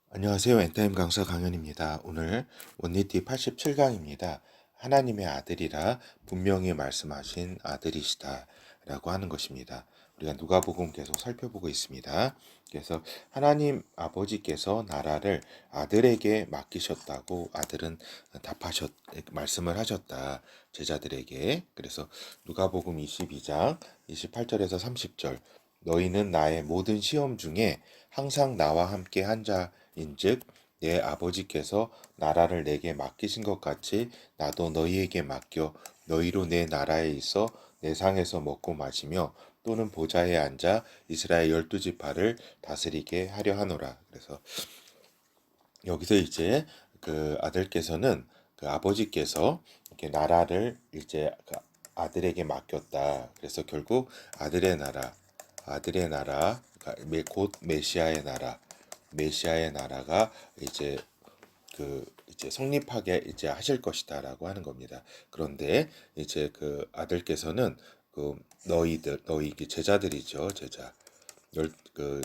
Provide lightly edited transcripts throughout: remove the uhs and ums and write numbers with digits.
안녕하세요. 엔타임 강사 강연입니다. 오늘 원리티 87강입니다. 하나님의 아들이라 분명히 말씀하신 아들이시다 라고 하는 것입니다. 우리가 누가복음 계속 살펴보고 있습니다. 그래서 하나님 아버지께서 나라를 아들에게 맡기셨다고 아들은 말씀을 하셨다. 제자들에게. 그래서 누가복음 22장 28절에서 30절 너희는 나의 모든 시험 중에 항상 나와 함께 한 자인즉 내 아버지께서 나라를 내게 맡기신 것 같이 나도 너희에게 맡겨 너희로 내 나라에 있어 내 상에서 먹고 마시며 또는 보좌에 앉아 이스라엘 12지파를 다스리게 하려 하노라. 그래서 여기서 이제 그 아들께서는 그 아버지께서 이렇게 나라를 이제 그 아들에게 맡겼다. 그래서 결국 아들의 나라, 곧 메시아의 나라가 이제 성립하게 이제 하실 것이다라고 하는 겁니다. 그런데 이제 그 아들께서는 너희 제자들이죠, 제자. 그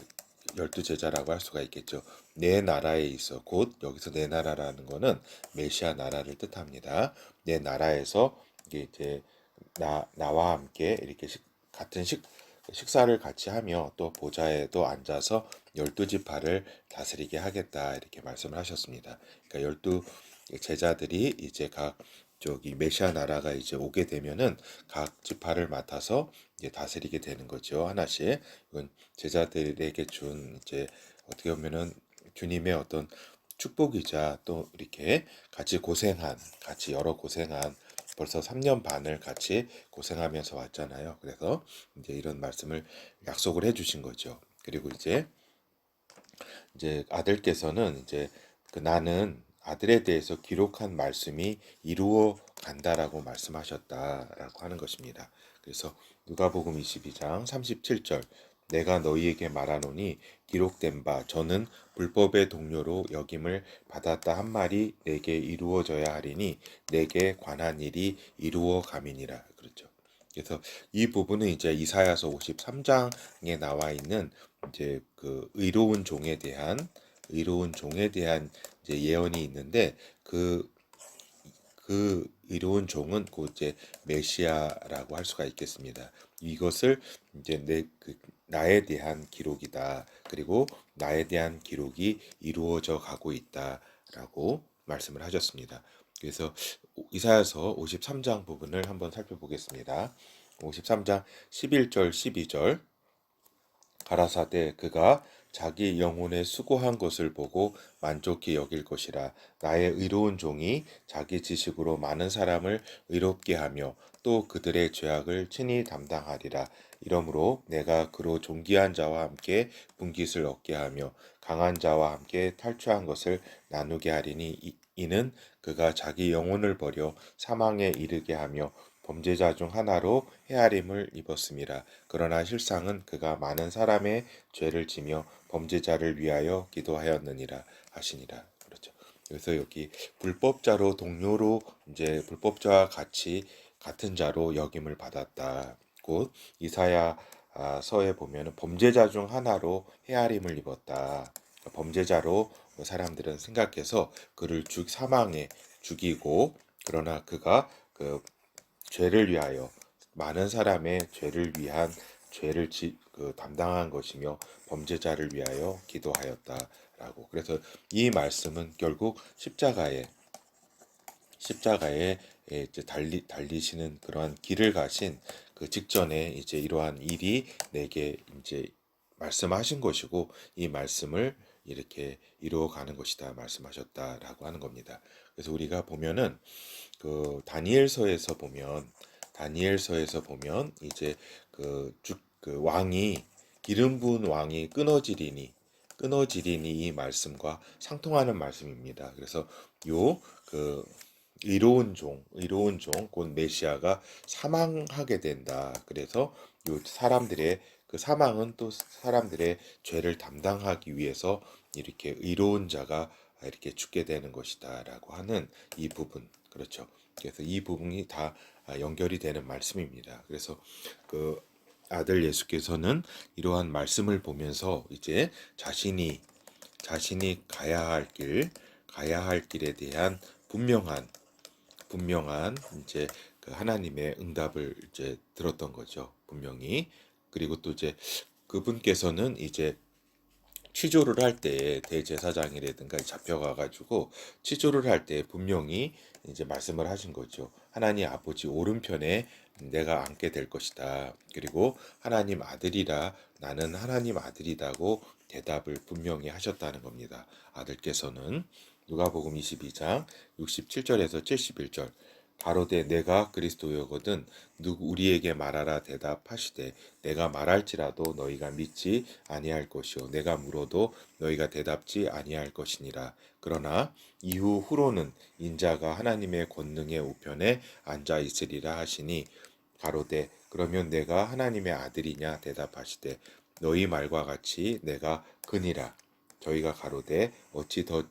열두 제자라고 할 수가 있겠죠. 내 나라에 있어 곧 여기서 내 나라라는 거는 메시아 나라를 뜻합니다. 내 나라에서 이제 나와 함께 이렇게 같은 식사를 같이 하며 또 보좌에도 앉아서 12지파를 다스리게 하겠다 이렇게 말씀을 하셨습니다. 그러니까 12 제자들이 이제 각 저기 메시아 나라가 이제 오게 되면은 각 지파를 맡아서 이제 다스리게 되는 거죠. 하나씩. 이건 제자들에게 준 이제 어떻게 보면은 주님의 어떤 축복이자 또 이렇게 같이 여러 고생한 벌써 3년 반을 같이 고생하면서 왔잖아요. 그래서 이제 이런 말씀을 약속을 해주신 거죠. 그리고 이제 아들께서는 이제 그 나는 아들에 대해서 기록한 말씀이 이루어 간다라고 말씀하셨다라고 하는 것입니다. 그래서 누가복음 22장 37절 내가 너희에게 말하노니 기록된 바 저는 불법의 동료로 역임을 받았다 한 말이 내게 이루어져야 하리니 내게 관한 일이 이루어 감이니라 그렇죠. 그래서 이 부분은 이제 이사야서 53장에 나와 있는 이제 그 의로운 종에 대한 이제 예언이 있는데 그 의로운 종은 곧 이제 메시아라고 할 수가 있겠습니다. 이것을 이제 나에 대한 기록이다. 그리고 나에 대한 기록이 이루어져 가고 있다라고 말씀을 하셨습니다. 그래서 이사야서 53장 부분을 한번 살펴보겠습니다. 53장 11절 12절 가라사대 그가 자기 영혼의 수고한 것을 보고 만족히 여길 것이라 나의 의로운 종이 자기 지식으로 많은 사람을 의롭게 하며 또 그들의 죄악을 친히 담당하리라 이러므로 내가 그로 존귀한 자와 함께 분깃을 얻게 하며 강한 자와 함께 탈취한 것을 나누게 하리니 이는 그가 자기 영혼을 버려 사망에 이르게 하며 범죄자 중 하나로 헤아림을 입었음이라. 그러나 실상은 그가 많은 사람의 죄를 지며 범죄자를 위하여 기도하였느니라 하시니라. 그렇죠. 그래서 여기 불법자로 동료로 이제 불법자와 같이 같은 자로 역임을 받았다. 곧 이사야 서에 보면은 범죄자 중 하나로 헤아림을 입었다. 범죄자로 사람들은 생각해서 그를 사망에 죽이고 그러나 그가 그 죄를 위하여 많은 사람의 죄를 위한 담당한 것이며 범죄자를 위하여 기도하였다라고. 그래서 이 말씀은 결국 십자가에 이제 달리시는 그러한 길을 가신 그 직전에 이제 이러한 일이 내게 이제 말씀하신 것이고 이 말씀을 이렇게 이루어 가는 것이다 말씀하셨다라고 하는 겁니다. 그래서 우리가 보면은 다니엘서에서 보면 이제 그 왕이 기름 부은 왕이 끊어지리니 이 말씀과 상통하는 말씀입니다. 그래서 요그 의로운 종, 곧 메시아가 사망하게 된다. 그래서 요 사람들의 그 사망은 또 사람들의 죄를 담당하기 위해서 이렇게 의로운 자가 이렇게 죽게 되는 것이다라고 하는 이 부분. 그렇죠. 그래서 이 부분이 다 연결이 되는 말씀입니다. 그래서 그 아들 예수께서는 이러한 말씀을 보면서 이제 자신이 자신이 가야 할 길에 대한 분명한 이제 그 하나님의 응답을 이제 들었던 거죠. 분명히. 그리고 또 이제 그분께서는 이제 취조를 할 때 대제사장이라든가 잡혀가 가지고 취조를 할 때 분명히 이제 말씀을 하신 거죠. 하나님 아버지 오른편에 내가 앉게 될 것이다. 그리고 하나님 아들이라 나는 하나님 아들이라고 대답을 분명히 하셨다는 겁니다. 아들께서는 누가복음 22장 67절에서 71절 가로되 내가 그리스도여거든 누구 우리에게 말하라 대답하시되 내가 말할지라도 너희가 믿지 아니할 것이요 내가 물어도 너희가 대답지 아니할 것이니라. 그러나 이후 후로는 인자가 하나님의 권능의 우편에 앉아 있으리라 하시니 가로되 그러면 내가 하나님의 아들이냐 대답하시되 너희 말과 같이 내가 그니라. 저희가 가로되 어찌 더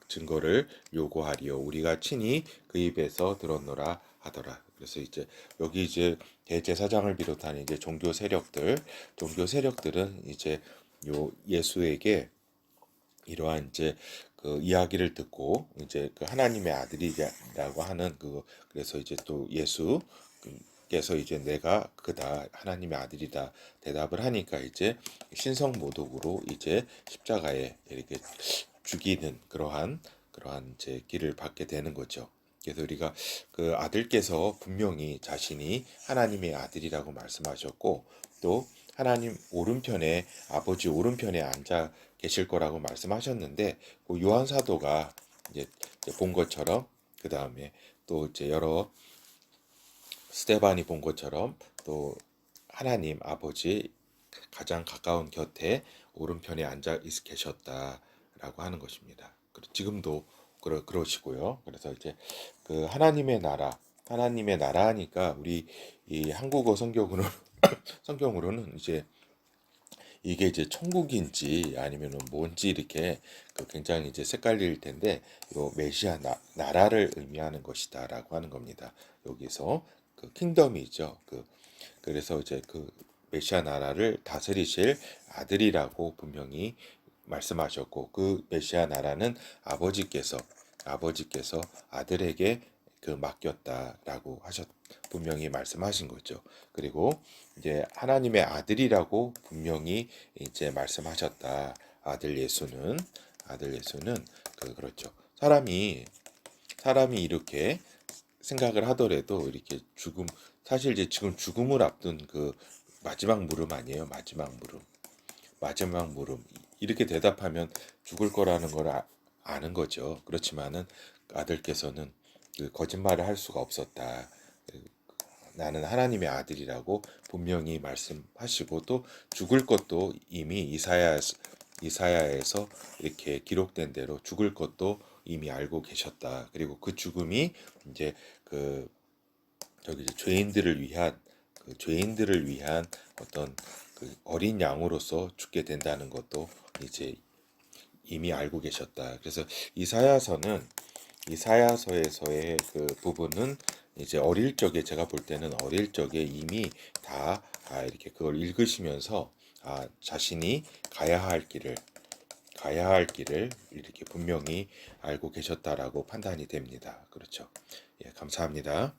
증거를 요구하리요 우리가 친히 그 입에서 들었노라 하더라. 그래서 이제 여기 이제 대제사장을 비롯한 이제 종교 세력들은 이제 요 예수에게 이러한 이제 그 이야기를 듣고 이제 그 하나님의 아들이라고 하는 그래서 이제 또 예수께서 이제 내가 그다 하나님의 아들이다 대답을 하니까 이제 신성모독으로 이제 십자가에 이렇게 죽이는 그러한 이제 길을 받게 되는 거죠. 그래서 우리가 그 아들께서 분명히 자신이 하나님의 아들이라고 말씀하셨고 또 하나님 오른편에 아버지 오른편에 앉아 계실 거라고 말씀하셨는데 그 요한 사도가 이제 본 것처럼 그 다음에 또 이제 여러 스테반이 본 것처럼 또 하나님 아버지 가장 가까운 곁에 오른편에 앉아 계셨다라고 하는 것입니다. 지금도 그러시고요. 그래서 이제 그 하나님의 나라 하니까 우리 이 한국어 성경으로는 이제 이게 이제 천국인지 아니면은 뭔지 이렇게 굉장히 이제 색깔릴 텐데 요 메시아 나라를 의미하는 것이다라고 하는 겁니다. 여기서 그 킹덤이죠. 그래서 이제 그 메시아 나라를 다스리실 아들이라고 분명히 말씀하셨고 그 메시아 나라는 아버지께서 아들에게 맡겼다라고 분명히 말씀하신 거죠. 그리고 이제 하나님의 아들이라고 분명히 이제 말씀하셨다. 아들 예수는 그렇죠. 사람이 이렇게 생각을 하더라도 이렇게 사실 이제 지금 죽음을 앞둔 그 마지막 물음 아니에요. 마지막 물음 이렇게 대답하면 죽을 거라는 걸 아는 거죠. 그렇지만은 아들께서는 그 거짓말을 할 수가 없었다. 나는 하나님의 아들이라고 분명히 말씀하시고 또 죽을 것도 이미 이사야에서 이렇게 기록된 대로 죽을 것도 이미 알고 계셨다. 그리고 그 죽음이 이제 그 저기 이제 죄인들을 위한 어떤 그 어린 양으로서 죽게 된다는 것도 이제 이미 알고 계셨다. 그래서 이사야서에서의 그 부분은 이제 제가 볼 때는 어릴 적에 이미 다 이렇게 그걸 읽으시면서 자신이 가야 할 길을 이렇게 분명히 알고 계셨다라고 판단이 됩니다. 그렇죠. 예, 감사합니다.